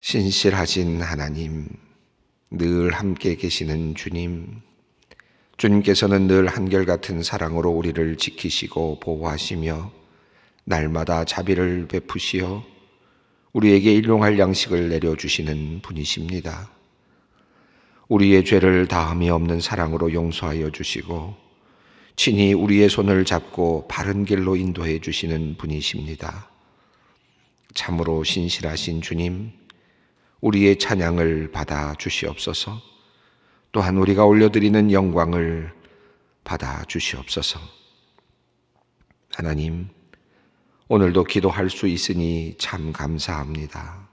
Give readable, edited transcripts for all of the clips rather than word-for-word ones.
신실하신 하나님, 늘 함께 계시는 주님, 주님께서는 늘 한결같은 사랑으로 우리를 지키시고 보호하시며 날마다 자비를 베푸시어 우리에게 일용할 양식을 내려주시는 분이십니다. 우리의 죄를 다함이 없는 사랑으로 용서하여 주시고 친히 우리의 손을 잡고 바른 길로 인도해 주시는 분이십니다. 참으로 신실하신 주님, 우리의 찬양을 받아 주시옵소서. 또한 우리가 올려드리는 영광을 받아 주시옵소서. 하나님, 오늘도 기도할 수 있으니 참 감사합니다.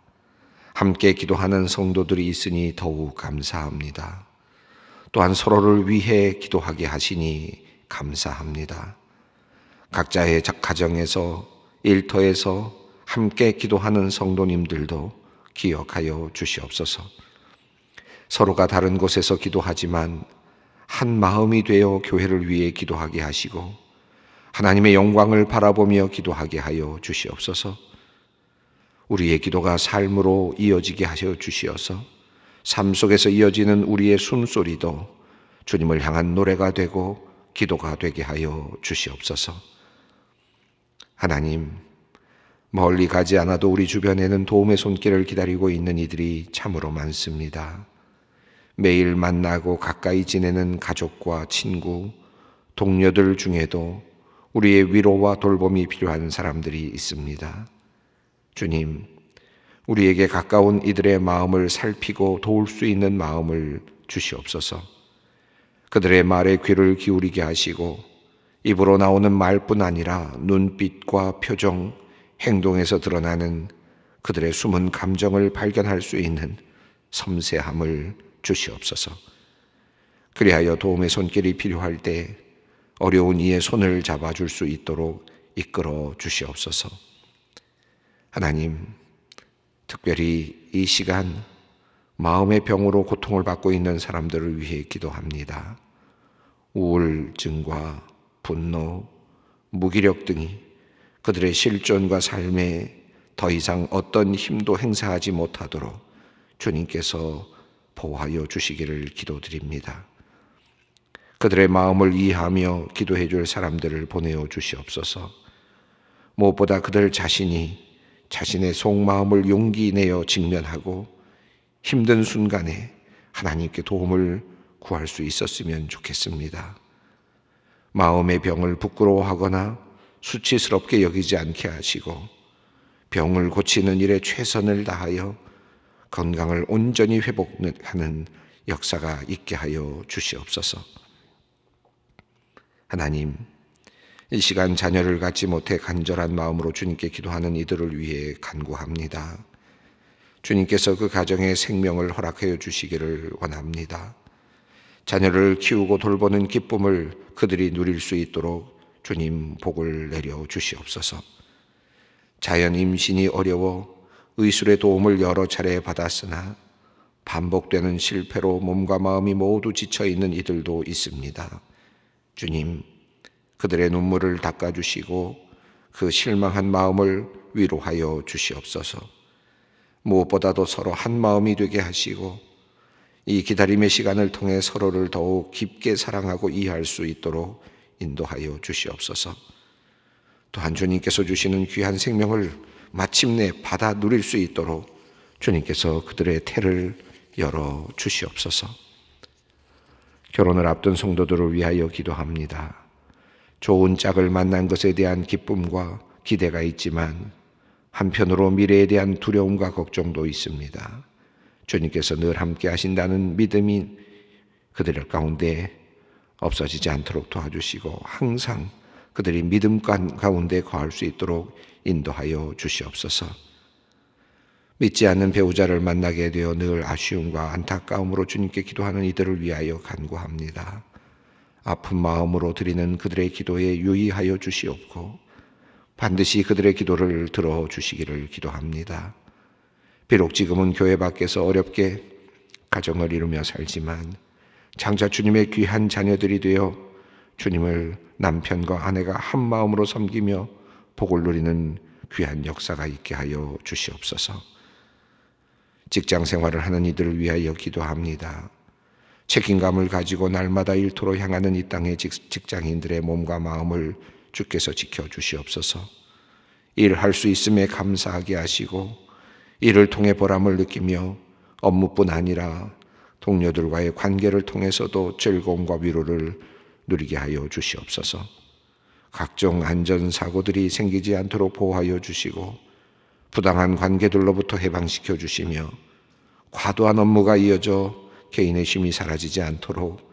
함께 기도하는 성도들이 있으니 더욱 감사합니다. 또한 서로를 위해 기도하게 하시니 감사합니다. 각자의 가정에서, 일터에서 함께 기도하는 성도님들도 기억하여 주시옵소서. 서로가 다른 곳에서 기도하지만 한 마음이 되어 교회를 위해 기도하게 하시고 하나님의 영광을 바라보며 기도하게 하여 주시옵소서. 우리의 기도가 삶으로 이어지게 하여 주시어서 삶 속에서 이어지는 우리의 숨소리도 주님을 향한 노래가 되고 기도가 되게 하여 주시옵소서. 하나님, 멀리 가지 않아도 우리 주변에는 도움의 손길을 기다리고 있는 이들이 참으로 많습니다. 매일 만나고 가까이 지내는 가족과 친구, 동료들 중에도 우리의 위로와 돌봄이 필요한 사람들이 있습니다. 주님, 우리에게 가까운 이들의 마음을 살피고 도울 수 있는 마음을 주시옵소서. 그들의 말에 귀를 기울이게 하시고 입으로 나오는 말뿐 아니라 눈빛과 표정, 행동에서 드러나는 그들의 숨은 감정을 발견할 수 있는 섬세함을 주시옵소서. 그리하여 도움의 손길이 필요할 때 어려운 이의 손을 잡아줄 수 있도록 이끌어 주시옵소서. 하나님, 특별히 이 시간 마음의 병으로 고통을 받고 있는 사람들을 위해 기도합니다. 우울증과 분노, 무기력 등이 그들의 실존과 삶에 더 이상 어떤 힘도 행사하지 못하도록 주님께서 보호하여 주시기를 기도드립니다. 그들의 마음을 이해하며 기도해 줄 사람들을 보내어 주시옵소서. 무엇보다 그들 자신이 자신의 속마음을 용기 내어 직면하고 힘든 순간에 하나님께 도움을 구할 수 있었으면 좋겠습니다. 마음의 병을 부끄러워하거나 수치스럽게 여기지 않게 하시고 병을 고치는 일에 최선을 다하여 건강을 온전히 회복하는 역사가 있게 하여 주시옵소서. 하나님, 이 시간 자녀를 갖지 못해 간절한 마음으로 주님께 기도하는 이들을 위해 간구합니다. 주님께서 그 가정에 생명을 허락하여 주시기를 원합니다. 자녀를 키우고 돌보는 기쁨을 그들이 누릴 수 있도록 주님 복을 내려 주시옵소서. 자연 임신이 어려워 의술의 도움을 여러 차례 받았으나 반복되는 실패로 몸과 마음이 모두 지쳐있는 이들도 있습니다. 주님, 그들의 눈물을 닦아주시고 그 실망한 마음을 위로하여 주시옵소서. 무엇보다도 서로 한 마음이 되게 하시고 이 기다림의 시간을 통해 서로를 더욱 깊게 사랑하고 이해할 수 있도록 인도하여 주시옵소서. 또한 주님께서 주시는 귀한 생명을 마침내 받아 누릴 수 있도록 주님께서 그들의 태를 열어 주시옵소서. 결혼을 앞둔 성도들을 위하여 기도합니다. 좋은 짝을 만난 것에 대한 기쁨과 기대가 있지만 한편으로 미래에 대한 두려움과 걱정도 있습니다. 주님께서 늘 함께 하신다는 믿음이 그들 가운데 없어지지 않도록 도와주시고 항상 그들이 믿음 가운데 거할 수 있도록 인도하여 주시옵소서. 믿지 않는 배우자를 만나게 되어 늘 아쉬움과 안타까움으로 주님께 기도하는 이들을 위하여 간구합니다. 아픈 마음으로 드리는 그들의 기도에 유의하여 주시옵고 반드시 그들의 기도를 들어주시기를 기도합니다. 비록 지금은 교회 밖에서 어렵게 가정을 이루며 살지만 장차 주님의 귀한 자녀들이 되어 주님을 남편과 아내가 한 마음으로 섬기며 복을 누리는 귀한 역사가 있게 하여 주시옵소서. 직장 생활을 하는 이들을 위하여 기도합니다. 책임감을 가지고 날마다 일터로 향하는 이 땅의 직장인들의 몸과 마음을 주께서 지켜주시옵소서. 일할 수 있음에 감사하게 하시고 이를 통해 보람을 느끼며 업무뿐 아니라 동료들과의 관계를 통해서도 즐거움과 위로를 누리게 하여 주시옵소서. 각종 안전사고들이 생기지 않도록 보호하여 주시고 부당한 관계들로부터 해방시켜 주시며 과도한 업무가 이어져 개인의 쉼이 사라지지 않도록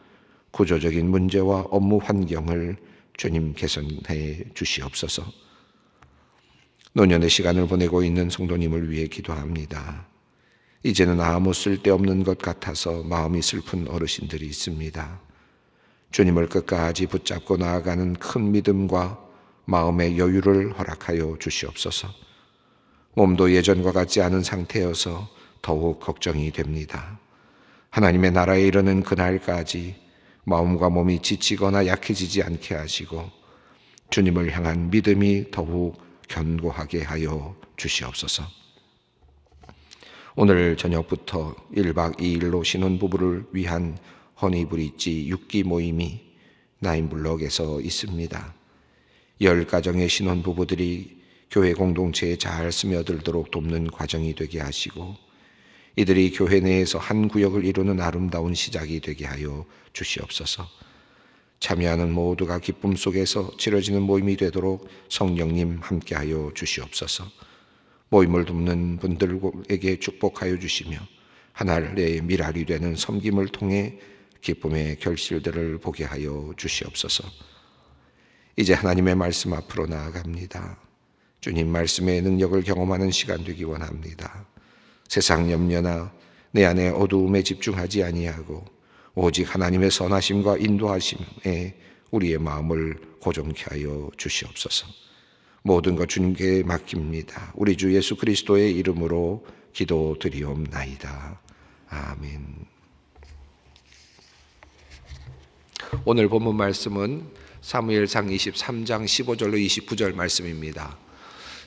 구조적인 문제와 업무 환경을 주님 개선해 주시옵소서. 노년의 시간을 보내고 있는 성도님을 위해 기도합니다. 이제는 아무 쓸데없는 것 같아서 마음이 슬픈 어르신들이 있습니다. 주님을 끝까지 붙잡고 나아가는 큰 믿음과 마음의 여유를 허락하여 주시옵소서. 몸도 예전과 같지 않은 상태여서 더욱 걱정이 됩니다. 하나님의 나라에 이르는 그날까지 마음과 몸이 지치거나 약해지지 않게 하시고 주님을 향한 믿음이 더욱 견고하게 하여 주시옵소서. 오늘 저녁부터 1박 2일로 신혼부부를 위한 허니브릿지 6기 모임이 나인블럭에서 있습니다. 10가정의 신혼부부들이 교회 공동체에 잘 스며들도록 돕는 과정이 되게 하시고 이들이 교회 내에서 한 구역을 이루는 아름다운 시작이 되게 하여 주시옵소서. 참여하는 모두가 기쁨 속에서 치러지는 모임이 되도록 성령님 함께하여 주시옵소서. 모임을 돕는 분들에게 축복하여 주시며 하나님의 미랄이 되는 섬김을 통해 기쁨의 결실들을 보게 하여 주시옵소서. 이제 하나님의 말씀 앞으로 나아갑니다. 주님 말씀의 능력을 경험하는 시간 되기 원합니다. 세상 염려나 내 안의 어두움에 집중하지 아니하고 오직 하나님의 선하심과 인도하심에 우리의 마음을 고정케 하여 주시옵소서. 모든 것 주님께 맡깁니다. 우리 주 예수 그리스도의 이름으로 기도드리옵나이다. 아멘. 오늘 본문 말씀은 사무엘상 23장 15절로 29절 말씀입니다.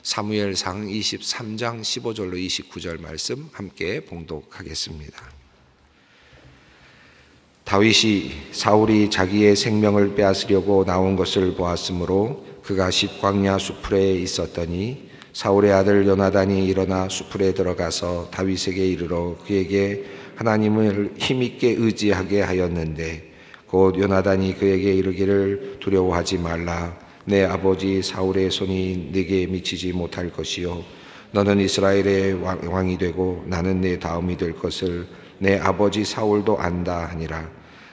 사무엘상 23장 15절로 29절 말씀 함께 봉독하겠습니다. 다윗이 사울이 자기의 생명을 빼앗으려고 나온 것을 보았으므로 그가 십광야 수풀에 있었더니 사울의 아들 요나단이 일어나 수풀에 들어가서 다윗에게 이르러 그에게 하나님을 힘있게 의지하게 하였는데 곧 요나단이 그에게 이르기를 두려워하지 말라. 내 아버지 사울의 손이 네게 미치지 못할 것이요 너는 이스라엘의 왕이 되고 나는 내 다음이 될 것을 내 아버지 사울도 안다 하니라.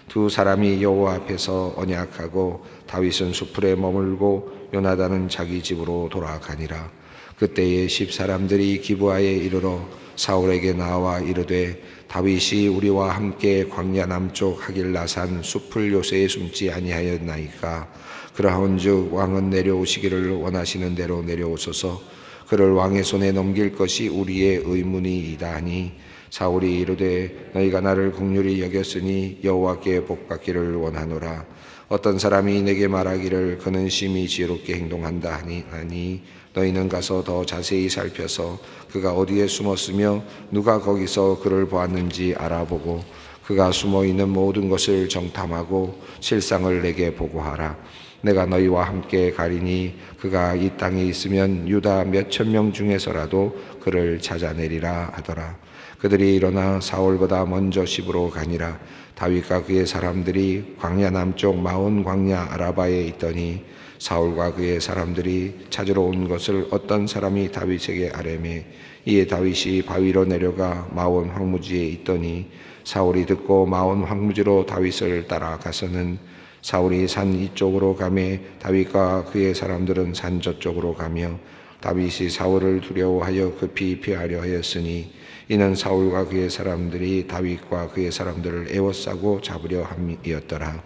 두 사람이 여호와 앞에서 언약하고 다윗은 수풀에 머물고 요나단은 자기 집으로 돌아가니라. 그때에 10사람들이 기브아에 이르러 사울에게 나와 이르되 다윗이 우리와 함께 광야 남쪽 하길라산 수풀 요새에 숨지 아니하였나이까. 그러한즉 왕은 내려오시기를 원하시는 대로 내려오소서. 그를 왕의 손에 넘길 것이 우리의 의문이이다 하니 사울이 이르되 너희가 나를 긍휼히 여겼으니 여호와께 복받기를 원하노라. 어떤 사람이 내게 말하기를 그는 심히 지혜롭게 행동한다 하니 너희는 가서 더 자세히 살펴서 그가 어디에 숨었으며 누가 거기서 그를 보았는지 알아보고 그가 숨어있는 모든 것을 정탐하고 실상을 내게 보고하라. 내가 너희와 함께 가리니 그가 이 땅에 있으면 유다 몇천 명 중에서라도 그를 찾아내리라 하더라. 그들이 일어나 사울보다 먼저 시브로 가니라. 다윗과 그의 사람들이 광야 남쪽 마온 광야 아라바에 있더니 사울과 그의 사람들이 찾으러 온 것을 어떤 사람이 다윗에게 아뢰매 이에 다윗이 바위로 내려가 마온 황무지에 있더니 사울이 듣고 마온 황무지로 다윗을 따라가서는 사울이 산 이쪽으로 가매 다윗과 그의 사람들은 산 저쪽으로 가며 다윗이 사울을 두려워하여 급히 피하려 하였으니 이는 사울과 그의 사람들이 다윗과 그의 사람들을 에워싸고 잡으려 함이었더라.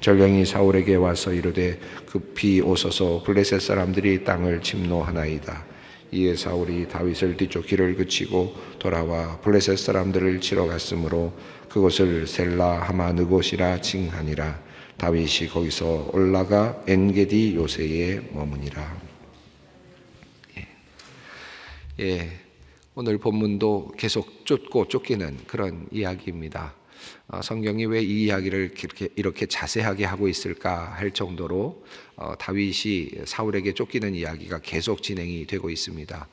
전령이 사울에게 와서 이르되 급히 오소서 블레셋 사람들이 땅을 침노하나이다. 이에 사울이 다윗을 뒤쫓기를 그치고 돌아와 블레셋 사람들을 치러 갔으므로 그곳을 셀라 하마느곳이라 칭하니라. 다윗이 거기서 올라가 엔게디 요새에 머무니라. 오늘 본문도 계속 쫓고 쫓기는 그런 이야기입니다. 성경이 왜 이 이야기를 이렇게 자세하게 하고 있을까 할 정도로 다윗이 사울에게 쫓기는 이야기가 계속 진행이 되고 있습니다.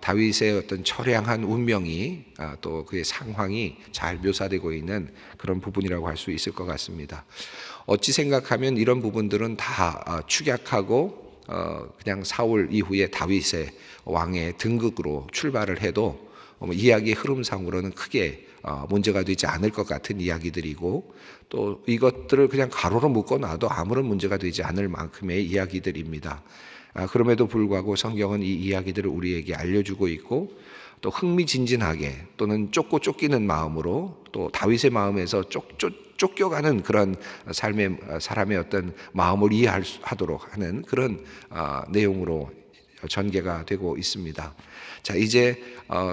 다윗의 어떤 처량한 운명이 또 그의 상황이 잘 묘사되고 있는 그런 부분이라고 할 수 있을 것 같습니다. 어찌 생각하면 이런 부분들은 다 축약하고 그냥 사울 이후에 다윗의 왕의 등극으로 출발을 해도 이야기의 흐름상으로는 크게 문제가 되지 않을 것 같은 이야기들이고, 또 이것들을 그냥 가로로 묶어놔도 아무런 문제가 되지 않을 만큼의 이야기들입니다. 그럼에도 불구하고 성경은 이 이야기들을 우리에게 알려주고 있고, 또 흥미진진하게 또는 쫓고 쫓기는 마음으로 또 다윗의 마음에서 쫓겨가는 그런 사람의 어떤 마음을 이해하도록 하는 그런 내용으로 전개가 되고 있습니다. 자, 이제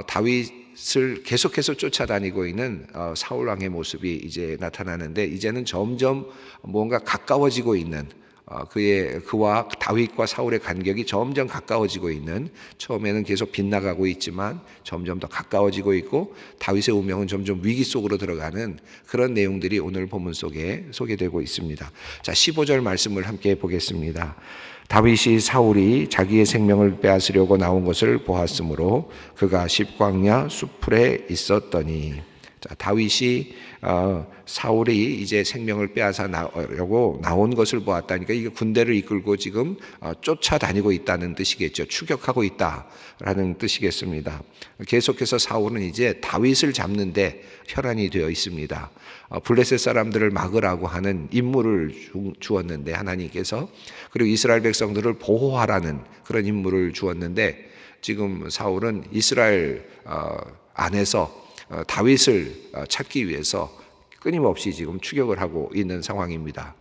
다윗을 계속해서 쫓아다니고 있는 사울 왕의 모습이 이제 나타나는데, 이제는 점점 뭔가 가까워지고 있는 그와 다윗과 사울의 간격이 점점 가까워지고 있는, 처음에는 계속 빗나가고 있지만 점점 더 가까워지고 있고 다윗의 운명은 점점 위기 속으로 들어가는 그런 내용들이 오늘 본문 속에 소개되고 있습니다. 자, 15절 말씀을 함께 보겠습니다. 다윗이 사울이 자기의 생명을 빼앗으려고 나온 것을 보았으므로 그가 십광야 수풀에 있었더니. 자, 다윗이 사울이 이제 생명을 빼앗아 나오려고 나온 것을 보았다니까 이게 군대를 이끌고 지금 쫓아다니고 있다는 뜻이겠죠. 추격하고 있다라는 뜻이겠습니다. 계속해서 사울은 이제 다윗을 잡는데 혈안이 되어 있습니다. 블레셋 사람들을 막으라고 하는 임무를 주었는데 하나님께서, 그리고 이스라엘 백성들을 보호하라는 그런 임무를 주었는데, 지금 사울은 이스라엘 안에서 다윗을 찾기 위해서 끊임없이 지금 추격을 하고 있는 상황입니다.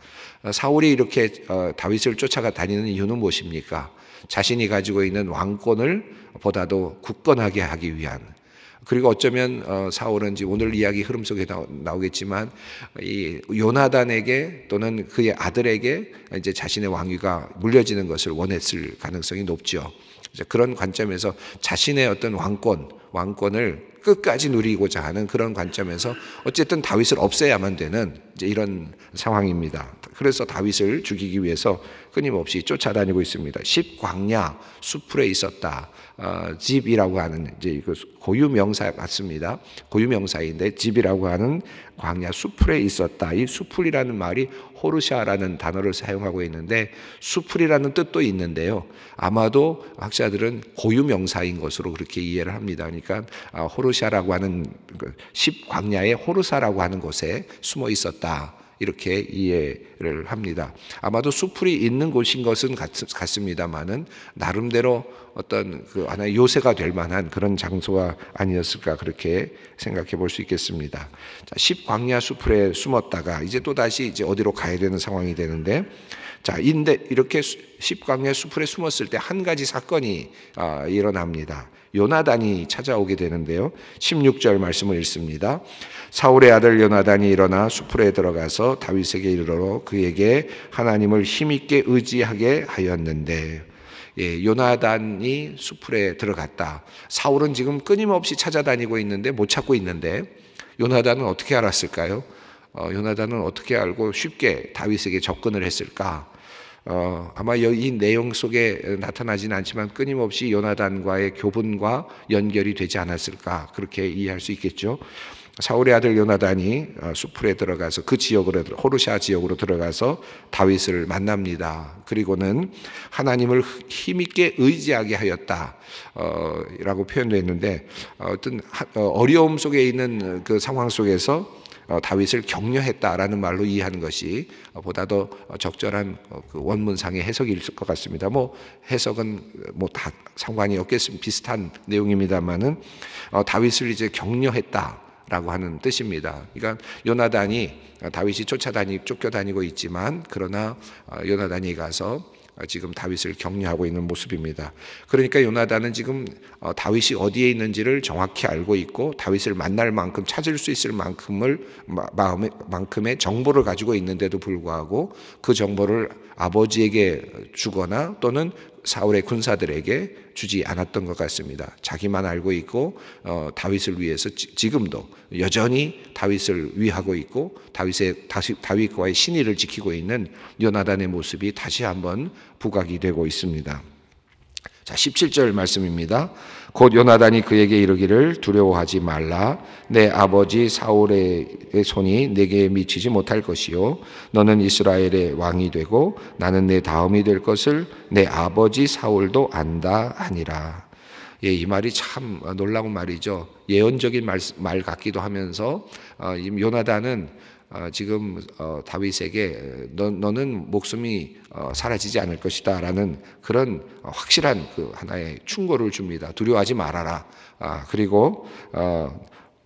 사울이 이렇게 다윗을 쫓아가 다니는 이유는 무엇입니까? 자신이 가지고 있는 왕권을 보다도 굳건하게 하기 위한, 그리고 어쩌면 사울은 오늘 이야기 흐름 속에 나오겠지만 이 요나단에게 또는 그의 아들에게 이제 자신의 왕위가 물려지는 것을 원했을 가능성이 높죠. 그런 관점에서 자신의 어떤 왕권을 끝까지 누리고자 하는 그런 관점에서 어쨌든 다윗을 없애야만 되는 이제 이런 상황입니다. 그래서 다윗을 죽이기 위해서 끊임없이 쫓아다니고 있습니다. 십광야 수풀에 있었다. 집이라고 하는 이제 고유명사 맞습니다. 고유명사인데 집이라고 하는 광야 수풀에 있었다. 이 수풀이라는 말이 호르샤라는 단어를 사용하고 있는데, 수풀이라는 뜻도 있는데요. 아마도 학자들은 고유명사인 것으로 그렇게 이해를 합니다. 그러니까 호르샤라고 하는 십광야의 호르사라고 하는 곳에 숨어 있었다, 이렇게 이해를 합니다. 아마도 수풀이 있는 곳인 것은 같습니다만은 나름대로 어떤 하나의 요새가 될 만한 그런 장소가 아니었을까, 그렇게 생각해 볼 수 있겠습니다. 자, 십광야 수풀에 숨었다가 이제 또 다시 이제 어디로 가야 되는 상황이 되는데, 자, 이렇게 십광야 수풀에 숨었을 때 한 가지 사건이 일어납니다. 요나단이 찾아오게 되는데요. 16절 말씀을 읽습니다. 사울의 아들 요나단이 일어나 수풀에 들어가서 다윗에게 이르러 그에게 하나님을 힘있게 의지하게 하였는데. 요나단이 수풀에 들어갔다. 사울은 지금 끊임없이 찾아다니고 있는데 못 찾고 있는데, 요나단은 어떻게 알았을까요? 요나단은 어떻게 알고 쉽게 다윗에게 접근을 했을까? 아마 이 내용 속에 나타나지는 않지만 끊임없이 요나단과의 교분과 연결이 되지 않았을까, 그렇게 이해할 수 있겠죠. 사울의 아들 요나단이 수풀에 들어가서 그 지역으로, 호르샤 지역으로 들어가서 다윗을 만납니다. 그리고는 하나님을 힘있게 의지하게 하였다 라고 표현되어 어떤 어려움 속에 있는 그 상황 속에서 다윗을 격려했다라는 말로 이해하는 것이 보다 더 적절한 그 원문상의 해석일 것 같습니다. 해석은 다 상관이 없겠습니다. 비슷한 내용입니다만은 다윗을 이제 격려했다라고 하는 뜻입니다. 그러니까 요나단이 다윗이 쫓겨다니고 있지만, 그러나 요나단이 가서 지금 다윗을 격려하고 있는 모습입니다. 그러니까 요나단은 지금 다윗이 어디에 있는지를 정확히 알고 있고, 다윗을 만날 만큼 찾을 수 있을 만큼의 정보를 가지고 있는데도 불구하고 그 정보를 아버지에게 주거나 또는 사울의 군사들에게 주지 않았던 것 같습니다. 자기만 알고 있고 다윗을 위해서 지금도 여전히 다윗을 위하고 있고 다윗과의 신의를 지키고 있는 요나단의 모습이 다시 한번 부각이 되고 있습니다. 자, 17절 말씀입니다. 곧 요나단이 그에게 이르기를 두려워하지 말라. 내 아버지 사울의 손이 내게 미치지 못할 것이요 너는 이스라엘의 왕이 되고 나는 내 다음이 될 것을 내 아버지 사울도 안다 하니라. 예, 이 말이 참 놀라운 말이죠. 예언적인 말 같기도 하면서 요나단은 지금 다윗에게 너는 목숨이 사라지지 않을 것이다 라는 그런 확실한 그 하나의 충고를 줍니다. 두려워하지 말아라. 그리고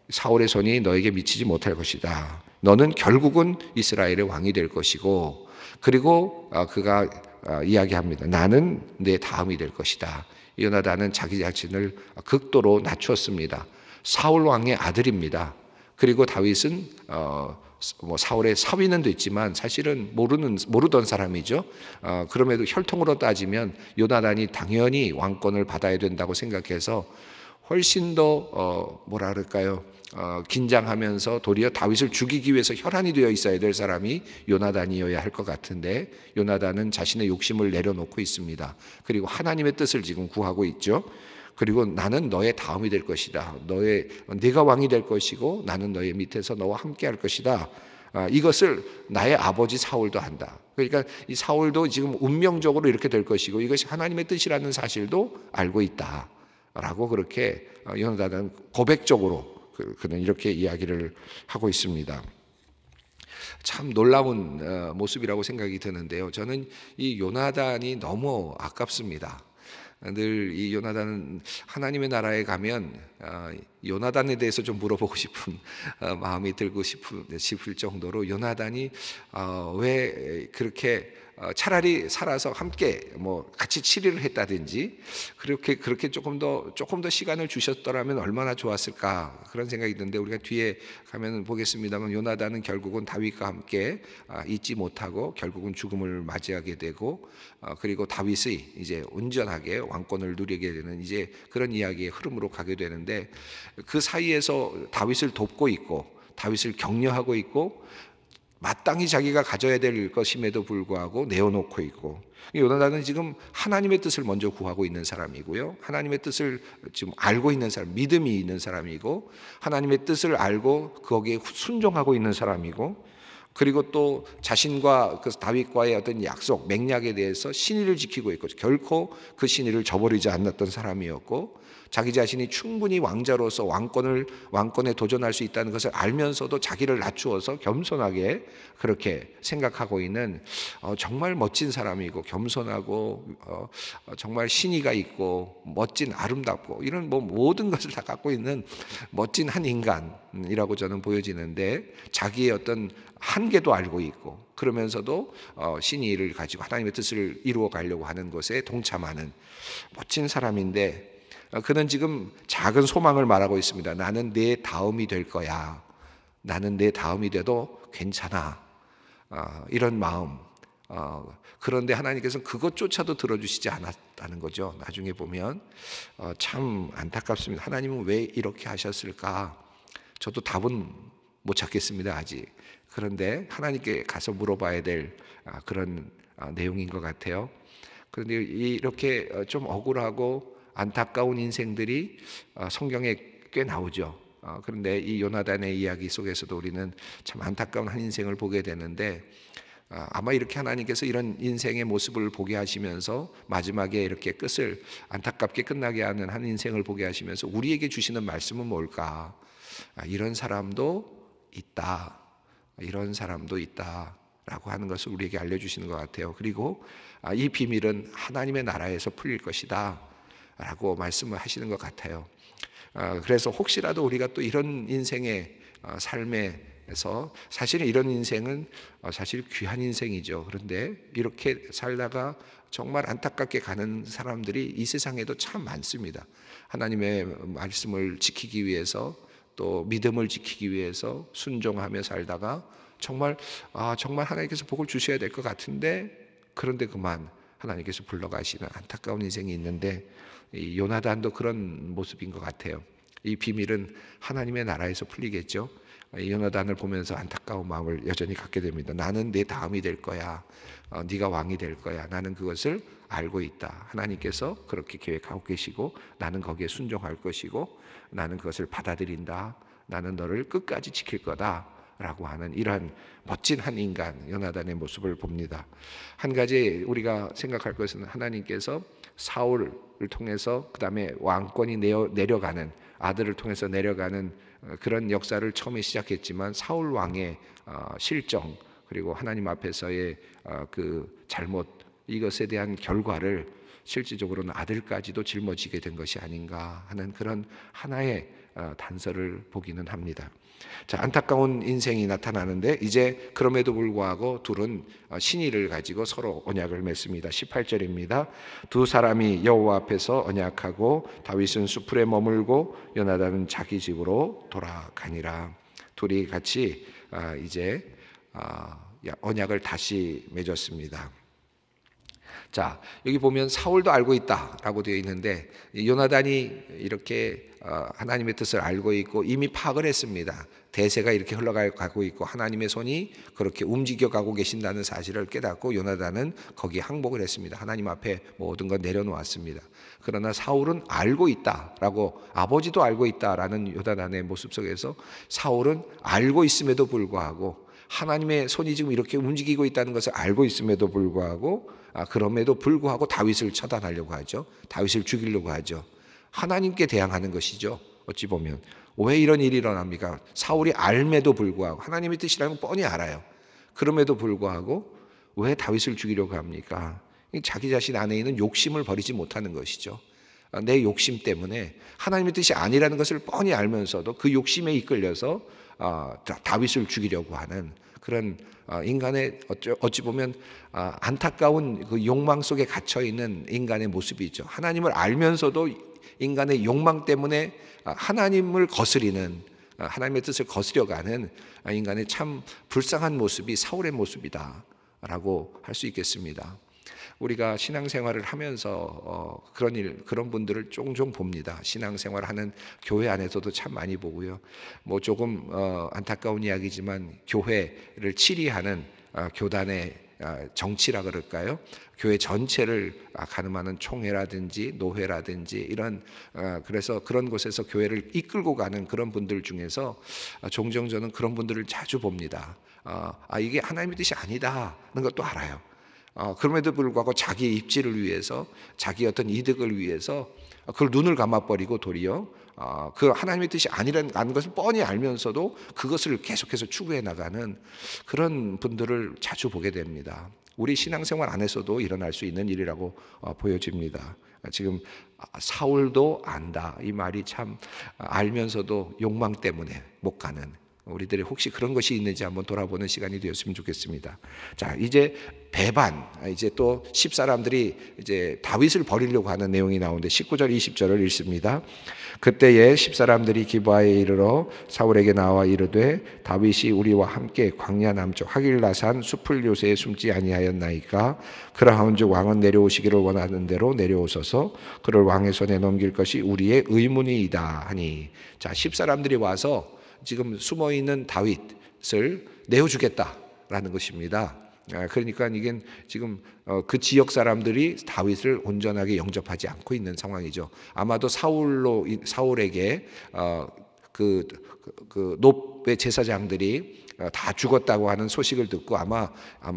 사울의 손이 너에게 미치지 못할 것이다. 너는 결국은 이스라엘의 왕이 될 것이고, 그리고 그가 이야기합니다. 나는 내 다음이 될 것이다. 요나단은 자기 자신을 극도로 낮추었습니다. 사울 왕의 아들입니다. 그리고 다윗은 사울의 사위는 됐지만 사실은 모르던 사람이죠. 그럼에도 혈통으로 따지면 요나단이 당연히 왕권을 받아야 된다고 생각해서 훨씬 더 뭐라 그럴까요? 긴장하면서 도리어 다윗을 죽이기 위해서 혈안이 되어 있어야 될 사람이 요나단이어야 할 것 같은데, 요나단은 자신의 욕심을 내려놓고 있습니다. 그리고 하나님의 뜻을 지금 구하고 있죠. 그리고 나는 너의 다음이 될 것이다. 네가 왕이 될 것이고 나는 너의 밑에서 너와 함께 할 것이다. 이것을 나의 아버지 사울도 한다. 그러니까 이 사울도 지금 운명적으로 이렇게 될 것이고 이것이 하나님의 뜻이라는 사실도 알고 있다라고 그렇게 요나단은 고백적으로 그는 이렇게 이야기를 하고 있습니다. 참 놀라운 모습이라고 생각이 드는데요. 저는 이 요나단이 너무 아깝습니다. 늘 이 요나단은 하나님의 나라에 가면 요나단에 대해서 좀 물어보고 싶은 마음이 들고 싶을 정도로, 요나단이 왜 그렇게 차라리 살아서 함께 같이 치리를 했다든지 그렇게 조금 더 시간을 주셨더라면 얼마나 좋았을까, 그런 생각이 드는데, 우리가 뒤에 가면 보겠습니다만 요나단은 결국은 다윗과 함께 있지 못하고 결국은 죽음을 맞이하게 되고, 그리고 다윗이 이제 온전하게 왕권을 누리게 되는 이제 그런 이야기의 흐름으로 가게 되는데, 그 사이에서 다윗을 돕고 있고 다윗을 격려하고 있고 마땅히 자기가 가져야 될 것임에도 불구하고 내어놓고 있고, 요나단은 지금 하나님의 뜻을 먼저 구하고 있는 사람이고요, 하나님의 뜻을 지금 알고 있는 사람, 믿음이 있는 사람이고, 하나님의 뜻을 알고 거기에 순종하고 있는 사람이고, 그리고 또 자신과 그 다윗과의 어떤 약속, 맹약에 대해서 신의를 지키고 있고 결코 그 신의를 저버리지 않았던 사람이었고, 자기 자신이 충분히 왕자로서 왕권에 도전할 수 있다는 것을 알면서도 자기를 낮추어서 겸손하게 그렇게 생각하고 있는 정말 멋진 사람이고, 겸손하고 정말 신의가 있고 멋진, 아름답고 이런 모든 것을 다 갖고 있는 멋진 한 인간이라고 저는 보여지는데, 자기의 어떤 한계도 알고 있고 그러면서도 신의를 가지고 하나님의 뜻을 이루어 가려고 하는 것에 동참하는 멋진 사람인데, 그는 지금 작은 소망을 말하고 있습니다. 나는 내 다음이 될 거야. 나는 내 다음이 돼도 괜찮아. 이런 마음. 그런데 하나님께서는 그것조차도 들어주시지 않았다는 거죠. 나중에 보면 참 안타깝습니다. 하나님은 왜 이렇게 하셨을까? 저도 답은 못 찾겠습니다, 아직. 그런데 하나님께 가서 물어봐야 될 그런 내용인 것 같아요. 그런데 이렇게 좀 억울하고 안타까운 인생들이 성경에 꽤 나오죠. 그런데 이 요나단의 이야기 속에서도 우리는 참 안타까운 한 인생을 보게 되는데, 아마 이렇게 하나님께서 이런 인생의 모습을 보게 하시면서 마지막에 이렇게 끝을 안타깝게 끝나게 하는 한 인생을 보게 하시면서 우리에게 주시는 말씀은 뭘까? 이런 사람도 있다. 이런 사람도 있다라고 하는 것을 우리에게 알려주시는 것 같아요. 그리고 이 비밀은 하나님의 나라에서 풀릴 것이다 라고 말씀을 하시는 것 같아요. 그래서 혹시라도 우리가 또 이런 인생의 삶에서, 사실은 이런 인생은 사실 귀한 인생이죠. 그런데 이렇게 살다가 정말 안타깝게 가는 사람들이 이 세상에도 참 많습니다. 하나님의 말씀을 지키기 위해서, 또 믿음을 지키기 위해서 순종하며 살다가 정말 하나님께서 복을 주셔야 될 것 같은데, 그런데 그만 하나님께서 불러가시는 안타까운 인생이 있는데, 이 요나단도 그런 모습인 것 같아요. 이 비밀은 하나님의 나라에서 풀리겠죠. 이 요나단을 보면서 안타까운 마음을 여전히 갖게 됩니다. 나는 내 다음이 될 거야. 네가 왕이 될 거야. 나는 그것을 알고 있다. 하나님께서 그렇게 계획하고 계시고 나는 거기에 순종할 것이고 나는 그것을 받아들인다. 나는 너를 끝까지 지킬 거다 라고 하는 이러한 멋진 한 인간 요나단의 모습을 봅니다. 한 가지 우리가 생각할 것은 하나님께서 사울을 통해서 그 다음에 왕권이 내려가는, 아들을 통해서 내려가는 그런 역사를 처음에 시작했지만 사울 왕의 실정 그리고 하나님 앞에서의 그 잘못, 이것에 대한 결과를 실질적으로는 아들까지도 짊어지게 된 것이 아닌가 하는 그런 하나의 단서를 보기는 합니다. 자, 안타까운 인생이 나타나는데 이제 그럼에도 불구하고 둘은 신의를 가지고 서로 언약을 맺습니다. 18절입니다. 두 사람이 여호와 앞에서 언약하고 다윗은 수풀에 머물고 요나단은 자기 집으로 돌아가니라. 둘이 같이 이제 언약을 다시 맺었습니다. 자, 여기 보면 사울도 알고 있다라고 되어 있는데 요나단이 이렇게 하나님의 뜻을 알고 있고 이미 파악을 했습니다. 대세가 이렇게 흘러가고 있고 하나님의 손이 그렇게 움직여가고 계신다는 사실을 깨닫고 요나단은 거기에 항복을 했습니다. 하나님 앞에 모든 걸 내려놓았습니다. 그러나 사울은 알고 있다라고, 아버지도 알고 있다라는 요나단의 모습 속에서 사울은 알고 있음에도 불구하고 하나님의 손이 지금 이렇게 움직이고 있다는 것을 알고 있음에도 불구하고 그럼에도 불구하고 다윗을 처단하려고 하죠. 다윗을 죽이려고 하죠. 하나님께 대항하는 것이죠. 어찌 보면 왜 이런 일이 일어납니까? 사울이 알매도 불구하고 하나님의 뜻이라는 건 뻔히 알아요. 그럼에도 불구하고 왜 다윗을 죽이려고 합니까? 자기 자신 안에 있는 욕심을 버리지 못하는 것이죠. 내 욕심 때문에 하나님의 뜻이 아니라는 것을 뻔히 알면서도 그 욕심에 이끌려서 다윗을 죽이려고 하는 그런 인간의 어찌 보면 안타까운 그 욕망 속에 갇혀 있는 인간의 모습이죠. 하나님을 알면서도 인간의 욕망 때문에 하나님을 거스리는, 하나님의 뜻을 거스려가는 인간의 참 불쌍한 모습이 사울의 모습이다라고 할 수 있겠습니다. 우리가 신앙생활을 하면서 그런 분들을 종종 봅니다. 신앙생활하는 교회 안에서도 참 많이 보고요. 뭐 조금 안타까운 이야기지만 교회를 치리하는 교단의 정치라 그럴까요? 교회 전체를 가늠하는 총회라든지 노회라든지 이런 그래서 그런 곳에서 교회를 이끌고 가는 그런 분들 중에서 종종 저는 그런 분들을 자주 봅니다. 이게 하나님의 뜻이 아니다는 것도 알아요. 그럼에도 불구하고 자기 입지를 위해서, 자기 어떤 이득을 위해서 그걸 눈을 감아버리고 도리어 그 하나님의 뜻이 아니라는 것을 뻔히 알면서도 그것을 계속해서 추구해 나가는 그런 분들을 자주 보게 됩니다. 우리 신앙생활 안에서도 일어날 수 있는 일이라고 보여집니다. 지금 사울도 안다, 이 말이 참 알면서도 욕망 때문에 못 가는, 우리들이 혹시 그런 것이 있는지 한번 돌아보는 시간이 되었으면 좋겠습니다. 자, 이제 배반, 이제 또 10사람들이 이제 다윗을 버리려고 하는 내용이 나오는데 19절 20절을 읽습니다. 그때에 10사람들이 기브아에 이르러 사울에게 나와 이르되 다윗이 우리와 함께 광야 남쪽 하길라산 숲을 요새에 숨지 아니하였나이까? 그러한즉 왕은 내려오시기를 원하는 대로 내려오소서. 그를 왕의 손에 넘길 것이 우리의 의문이이다 하니. 자, 10사람들이 와서 지금 숨어있는 다윗을 내어주겠다라는 것입니다. 그러니까 이게 지금 그 지역 사람들이 다윗을 온전하게 영접하지 않고 있는 상황이죠. 아마도 사울에게 그 놋의 제사장들이 다 죽었다고 하는 소식을 듣고 아마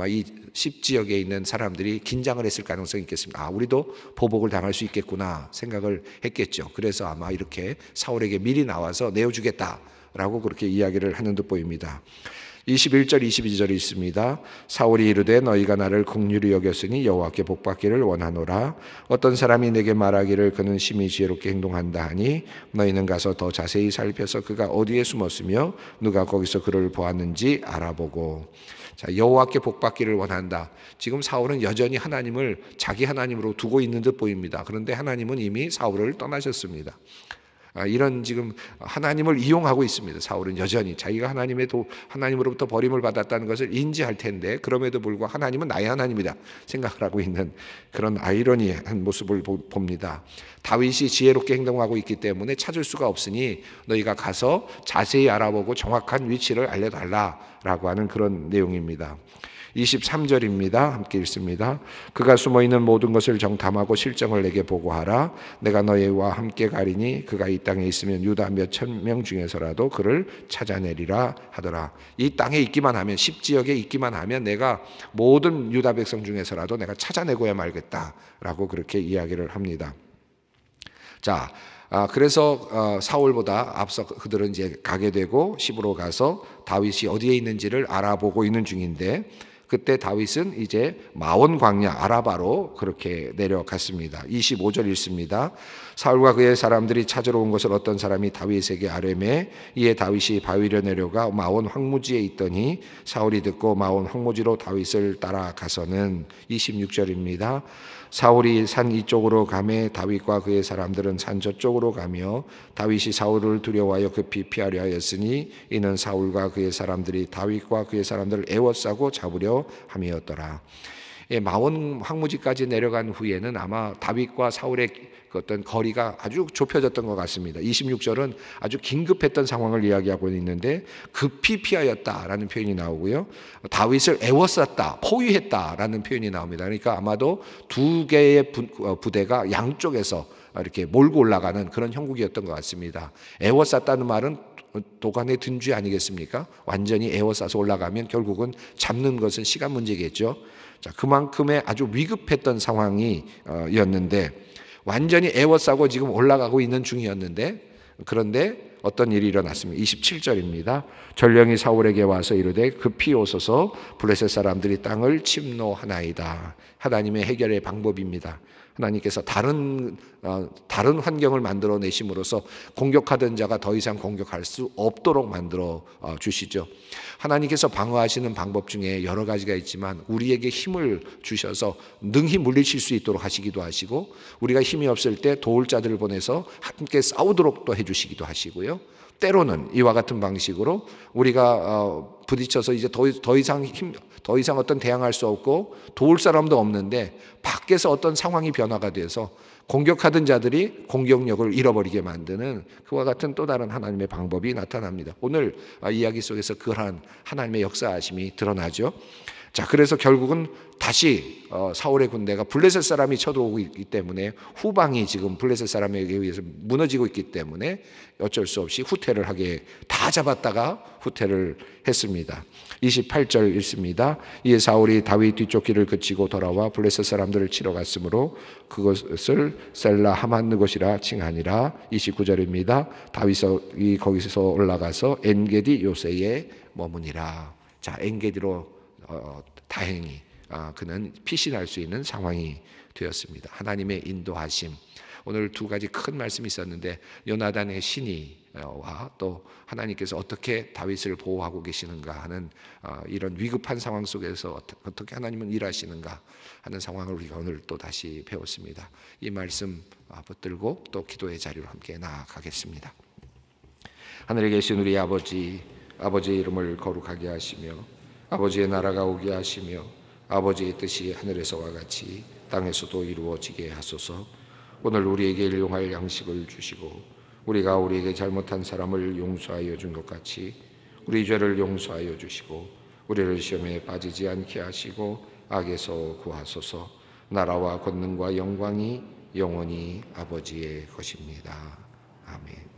이 10지역에 있는 사람들이 긴장을 했을 가능성이 있겠습니다. 우리도 보복을 당할 수 있겠구나 생각을 했겠죠. 그래서 아마 이렇게 사울에게 미리 나와서 내어주겠다라고 그렇게 이야기를 하는 듯 보입니다. 21절 22절이 있습니다. 사울이 이르되 너희가 나를 긍휼히 여겼으니 여호와께 복받기를 원하노라. 어떤 사람이 내게 말하기를 그는 심히 지혜롭게 행동한다 하니 너희는 가서 더 자세히 살펴서 그가 어디에 숨었으며 누가 거기서 그를 보았는지 알아보고. 자, 여호와께 복받기를 원한다. 지금 사울은 여전히 하나님을 자기 하나님으로 두고 있는 듯 보입니다. 그런데 하나님은 이미 사울을 떠나셨습니다. 이런 지금 하나님을 이용하고 있습니다. 사울은 여전히 자기가 하나님으로부터 버림을 받았다는 것을 인지할 텐데 그럼에도 불구하고 하나님은 나의 하나님이다 생각을 하고 있는 그런 아이러니한 모습을 봅니다. 다윗이 지혜롭게 행동하고 있기 때문에 찾을 수가 없으니 너희가 가서 자세히 알아보고 정확한 위치를 알려달라라고 하는 그런 내용입니다. 23절입니다. 함께 읽습니다. 그가 숨어있는 모든 것을 정탐하고 실정을 내게 보고하라. 내가 너희와 함께 가리니 그가 이 땅에 있으면 유다 몇 천 명 중에서라도 그를 찾아내리라 하더라. 이 땅에 있기만 하면, 10지역에 있기만 하면 내가 모든 유다 백성 중에서라도 내가 찾아내고야 말겠다라고 그렇게 이야기를 합니다. 자, 그래서 사울보다 앞서 그들은 이제 가게 되고 시브로 가서 다윗이 어디에 있는지를 알아보고 있는 중인데, 그때 다윗은 이제 마온 광야 아라바로 그렇게 내려갔습니다. 25절 읽습니다. 사울과 그의 사람들이 찾으러 온 것을 어떤 사람이 다윗에게 아뢰매 이에 다윗이 바위로 내려가 마온 황무지에 있더니 사울이 듣고 마온 황무지로 다윗을 따라가서는 26절입니다. 사울이 산 이쪽으로 가매 다윗과 그의 사람들은 산 저쪽으로 가며 다윗이 사울을 두려워하여 급히 피하려 하였으니 이는 사울과 그의 사람들이 다윗과 그의 사람들을 애워싸고 잡으려 함이었더라. 마온 황무지까지 내려간 후에는 아마 다윗과 사울의 그 어떤 거리가 아주 좁혀졌던 것 같습니다. 26절은 아주 긴급했던 상황을 이야기하고 있는데 급히 피하였다라는 표현이 나오고요. 다윗을 애워쌌다, 포위했다라는 표현이 나옵니다. 그러니까 아마도 두 개의 부대가 양쪽에서 이렇게 몰고 올라가는 그런 형국이었던 것 같습니다. 애워쌌다는 말은 도간의 든쥐 아니겠습니까? 완전히 애워싸서 올라가면 결국은 잡는 것은 시간 문제겠죠. 자, 그만큼의 아주 위급했던 상황이었는데 완전히 애워싸고 지금 올라가고 있는 중이었는데, 그런데 어떤 일이 일어났습니다. 27절입니다. 전령이 사울에게 와서 이르되 급히 오소서 블레셋 사람들이 땅을 침노하나이다. 하나님의 해결의 방법입니다. 하나님께서 다른 환경을 만들어 내심으로써 공격하던 자가 더 이상 공격할 수 없도록 만들어 주시죠. 하나님께서 방어하시는 방법 중에 여러 가지가 있지만 우리에게 힘을 주셔서 능히 물리칠 수 있도록 하시기도 하시고, 우리가 힘이 없을 때 도울 자들을 보내서 함께 싸우도록 또 해주시기도 하시고요. 때로는 이와 같은 방식으로 우리가 부딪혀서 이제 더 이상 어떤 대항할 수 없고 도울 사람도 없는데 밖에서 어떤 상황이 변화가 돼서 공격하던 자들이 공격력을 잃어버리게 만드는 그와 같은 또 다른 하나님의 방법이 나타납니다. 오늘 이야기 속에서 그러한 하나님의 역사하심이 드러나죠. 자, 그래서 결국은 다시 사울의 군대가 블레셋 사람이 쳐들어오고 있기 때문에 후방이 지금 블레셋 사람에게 의해서 무너지고 있기 때문에 어쩔 수 없이 후퇴를 하게, 다 잡았다가 후퇴를 했습니다. 28절 읽습니다. 이에 사울이 다윗 뒤쪽 길을 그치고 돌아와 블레셋 사람들을 치러 갔으므로 그것을 셀라 하만느 것이라 칭하니라. 29절입니다. 다윗이 거기서 올라가서 엔게디 요새에 머무니라. 자, 엔게디로 다행히 그는 피신할 수 있는 상황이 되었습니다. 하나님의 인도하심. 오늘 두 가지 큰 말씀이 있었는데, 요나단의 신의와 또 하나님께서 어떻게 다윗을 보호하고 계시는가 하는 이런 위급한 상황 속에서 어떻게 하나님은 일하시는가 하는 상황을 우리가 오늘 또 다시 배웠습니다. 이 말씀 붙들고 또 기도의 자리로 함께 나아가겠습니다. 하늘에 계신 우리 아버지의 이름을 거룩하게 하시며 아버지의 나라가 오게 하시며 아버지의 뜻이 하늘에서와 같이 땅에서도 이루어지게 하소서. 오늘 우리에게 일용할 양식을 주시고 우리가 우리에게 잘못한 사람을 용서하여 준 것 같이 우리 죄를 용서하여 주시고 우리를 시험에 빠지지 않게 하시고 악에서 구하소서. 나라와 권능과 영광이 영원히 아버지의 것입니다. 아멘.